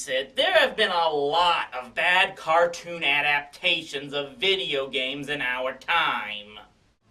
face it, there have been a lot of bad cartoon adaptations of video games in our time.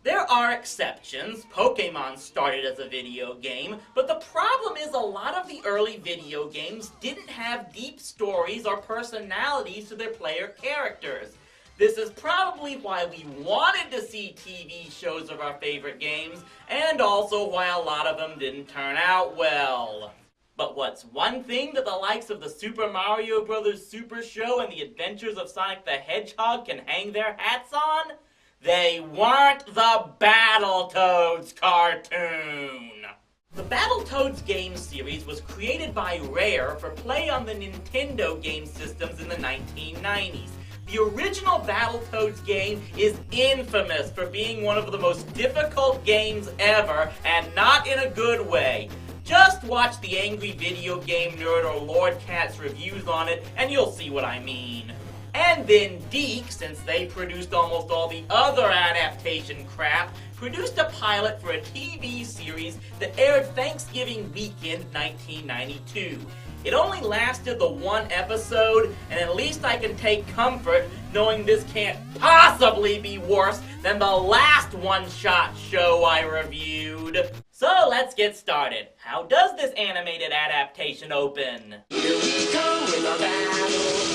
There are exceptions. Pokemon started as a video game, but the problem is a lot of the early video games didn't have deep stories or personalities to their player characters. This is probably why we wanted to see TV shows of our favorite games, and also why a lot of them didn't turn out well. But what's one thing that the likes of the Super Mario Bros. Super Show and the Adventures of Sonic the Hedgehog can hang their hats on? They weren't the Battletoads cartoon! The Battletoads game series was created by Rare for play on the Nintendo game systems in the 1990s. The original Battletoads game is infamous for being one of the most difficult games ever, and not in a good way. Just watch the Angry Video Game Nerd or Lord Cat's reviews on it, and you'll see what I mean. And then Deke, since they produced almost all the other adaptation crap, produced a pilot for a TV series that aired Thanksgiving weekend 1992. It only lasted the one episode, and at least I can take comfort knowing this can't possibly be worse than the last one-shot show I reviewed. So let's get started. How does this animated adaptation open? Here we go with our battle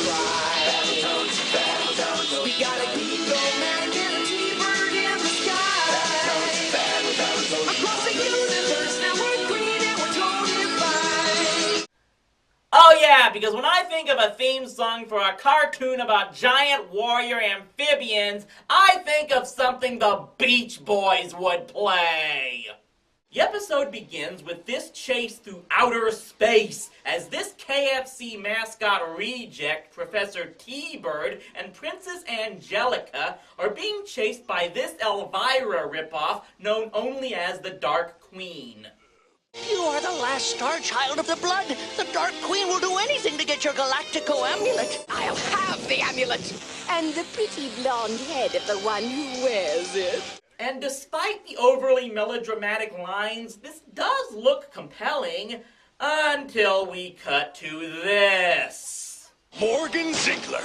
cry. Battletoads, Battletoads, we got a eagle man and a T-bird in the sky. Battletoads, across the universe, now we're green and we're totally fine. Oh yeah, because when I think of a theme song for a cartoon about giant warrior amphibians, I think of something the Beach Boys would play. The episode begins with this chase through outer space as this KFC mascot reject, Professor T-Bird, and Princess Angelica are being chased by this Elvira ripoff known only as the Dark Queen. You are the last star child of the blood. The Dark Queen will do anything to get your Galactico amulet. I'll have the amulet. And the pretty blonde head of the one who wears it. And despite the overly melodramatic lines, this does look compelling until we cut to this. Morgan Ziegler,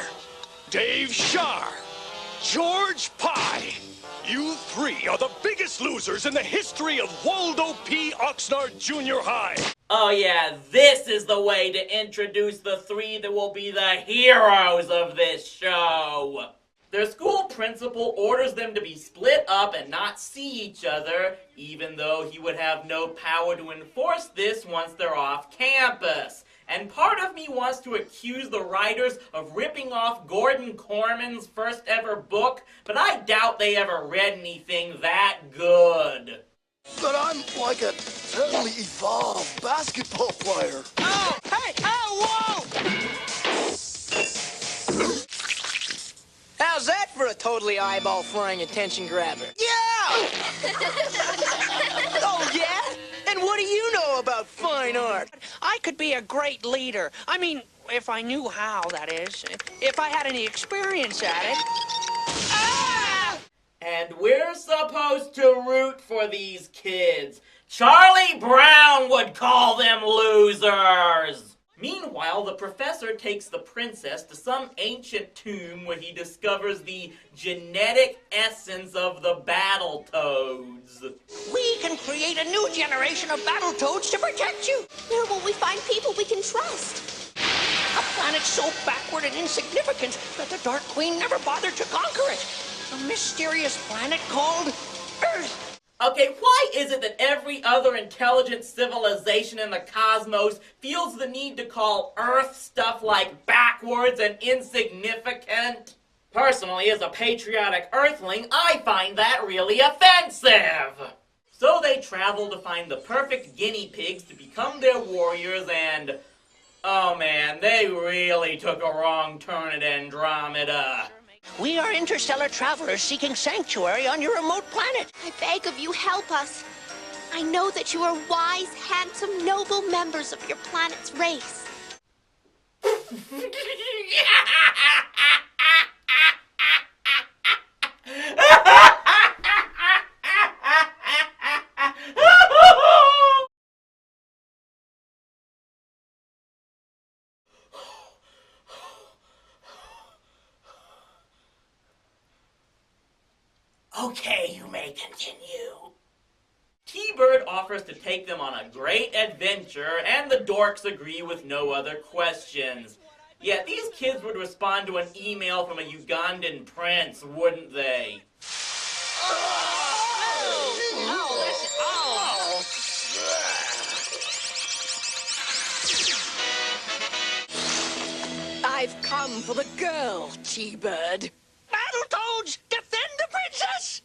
Dave Shar, George Pye. You three are the biggest losers in the history of Waldo P. Oxnard Junior High. Oh yeah, this is the way to introduce the three that will be the heroes of this show. Their school principal orders them to be split up and not see each other, even though he would have no power to enforce this once they're off campus. And part of me wants to accuse the writers of ripping off Gordon Corman's first ever book, but I doubt they ever read anything that good. But I'm like a totally evolved basketball player. Oh, hey, oh, whoa! How's that for a totally eyeball-flying attention grabber? Yeah! Oh, yeah? And what do you know about fine art? I could be a great leader. I mean, if I knew how, that is. If I had any experience at it. Ah! And we're supposed to root for these kids. Charlie Brown would call them losers! Meanwhile, the professor takes the princess to some ancient tomb where he discovers the genetic essence of the Battletoads. We can create a new generation of Battletoads to protect you. Where will we find people we can trust? A planet so backward and insignificant that the Dark Queen never bothered to conquer it. A mysterious planet called Earth. Okay, why is it that every other intelligent civilization in the cosmos feels the need to call Earth stuff like backwards and insignificant? Personally, as a patriotic Earthling, I find that really offensive! So they travel to find the perfect guinea pigs to become their warriors and... oh man, they really took a wrong turn at Andromeda. We are interstellar travelers seeking sanctuary on your remote planet. I beg of you, help us. I know that you are wise, handsome, noble members of your planet's race. Okay, you may continue. T-Bird offers to take them on a great adventure, and the dorks agree with no other questions. Yet these kids would respond to an email from a Ugandan prince, wouldn't they? I've come for the girl, T-Bird. Battletoads, defend the princess!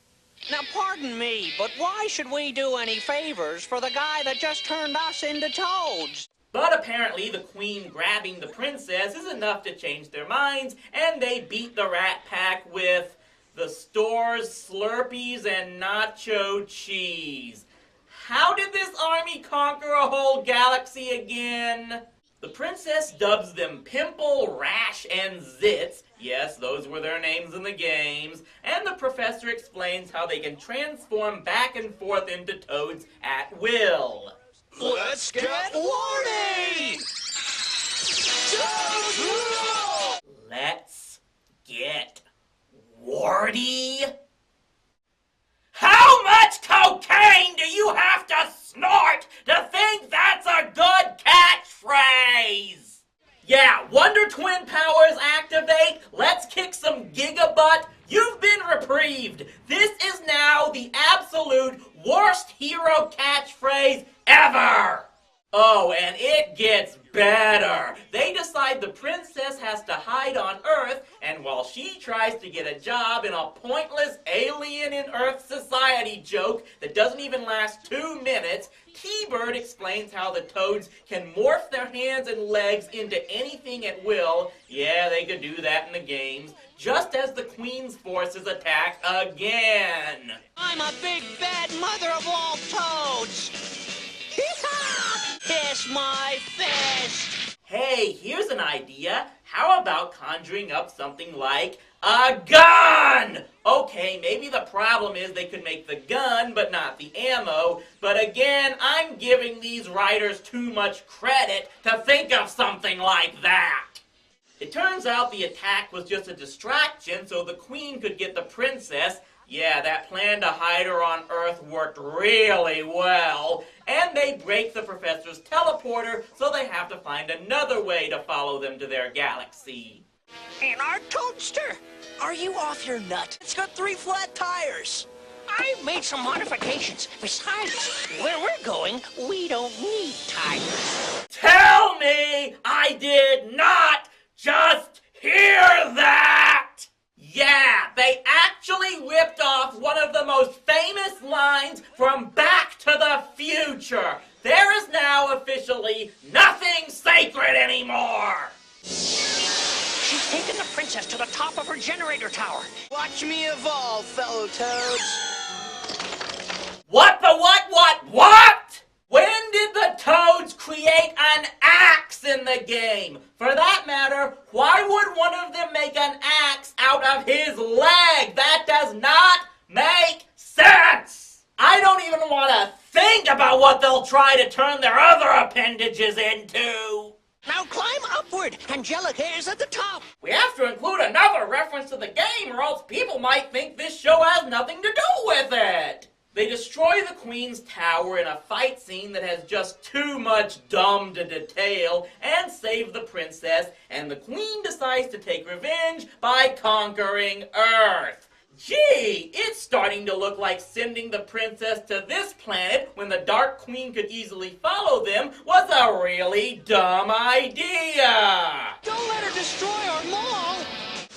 Now, pardon me, but why should we do any favors for the guy that just turned us into toads? But apparently the queen grabbing the princess is enough to change their minds, and they beat the Rat Pack with the store's Slurpees and nacho cheese. How did this army conquer a whole galaxy again? The princess dubs them Pimple, Rash, and Zitz. Yes, those were their names in the games. And the professor explains how they can transform back and forth into toads at will. Let's get warty! Let's get warty? How much cocaine do you have to snort to think that's a good catchphrase? Yeah, Wonder Twin powers activate. Let's kick some gigabutt. You've been reprieved. This is now the absolute worst hero catchphrase ever. Oh, and it gets better. They decide the princess has to hide on Earth, and while she tries to get a job in a pointless alien in Earth society joke that doesn't even last 2 minutes, T-Bird explains how the toads can morph their hands and legs into anything at will. Yeah, they could do that in the games. Just as the Queen's forces attack again. I'm a big bad mother of all toads. Kiss my fist! Hey, here's an idea. How about conjuring up something like a gun? Okay, maybe the problem is they could make the gun, but not the ammo. But again, I'm giving these writers too much credit to think of something like that. It turns out the attack was just a distraction so the Queen could get the princess. Yeah, that plan to hide her on Earth worked really well. And they break the professor's teleporter, so they have to find another way to follow them to their galaxy. In our toadster! Are you off your nut? It's got 3 flat tires. I've made some modifications. Besides, where we're going, we don't need tires. Tell me I did not just hear that! Yeah, they actually ripped off one of the most famous lines from Back to the Future. There is now officially nothing sacred anymore. She's taken the princess to the top of her generator tower. Watch me evolve, fellow toads. What the what? When did the Toads create an axe in the game? For that matter, why would one of them make an axe out of his leg? That does not make sense! I don't even want to think about what they'll try to turn their other appendages into! Now climb upward. Angelica is at the top. We have to include another reference to the game or else people might think this show has nothing to do with it! They destroy the Queen's tower in a fight scene that has just too much dumb to detail and save the princess, and the Queen decides to take revenge by conquering Earth. Gee, it's starting to look like sending the princess to this planet when the Dark Queen could easily follow them was a really dumb idea. Don't let her destroy our mall.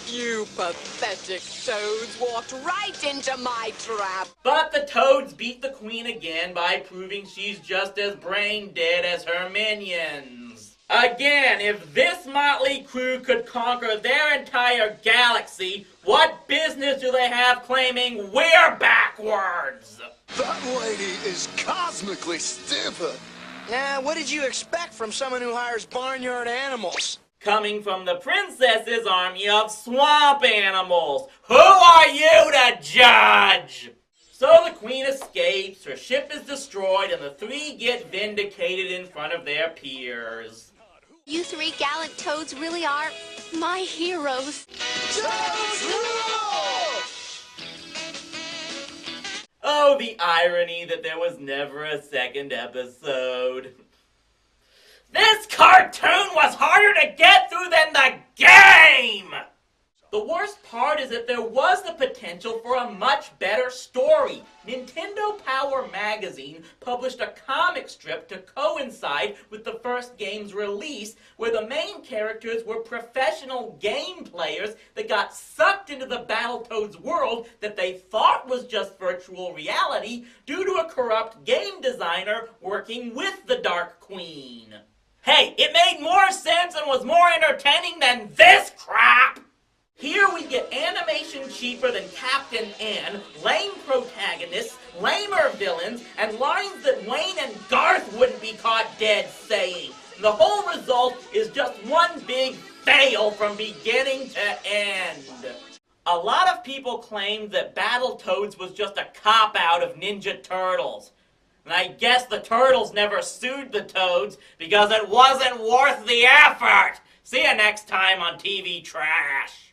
You pathetic toads walked right into my trap. But the Toads beat the Queen again by proving she's just as brain dead as her minions. Again, if this motley crew could conquer their entire galaxy, what business do they have claiming we're backwards? That lady is cosmically stupid. Yeah, what did you expect from someone who hires barnyard animals? Coming from the princess's army of swamp animals. Who are you to judge? So the Queen escapes, her ship is destroyed, and the 3 get vindicated in front of their peers. You 3 gallant toads really are my heroes. Toads rule! Oh, the irony that there was never a second episode. This cartoon was harder to get through than the game! The worst part is that there was the potential for a much better story. Nintendo Power Magazine published a comic strip to coincide with the first game's release, where the main characters were professional game players that got sucked into the Battletoads world that they thought was just virtual reality due to a corrupt game designer working with the Dark Queen. Hey, it made more sense and was more entertaining than this crap! Here we get animation cheaper than Captain N, lame protagonists, lamer villains, and lines that Wayne and Garth wouldn't be caught dead saying. The whole result is just one big fail from beginning to end. A lot of people claimed that Battletoads was just a cop-out of Ninja Turtles. And I guess the Turtles never sued the Toads because it wasn't worth the effort. See you next time on TV Trash.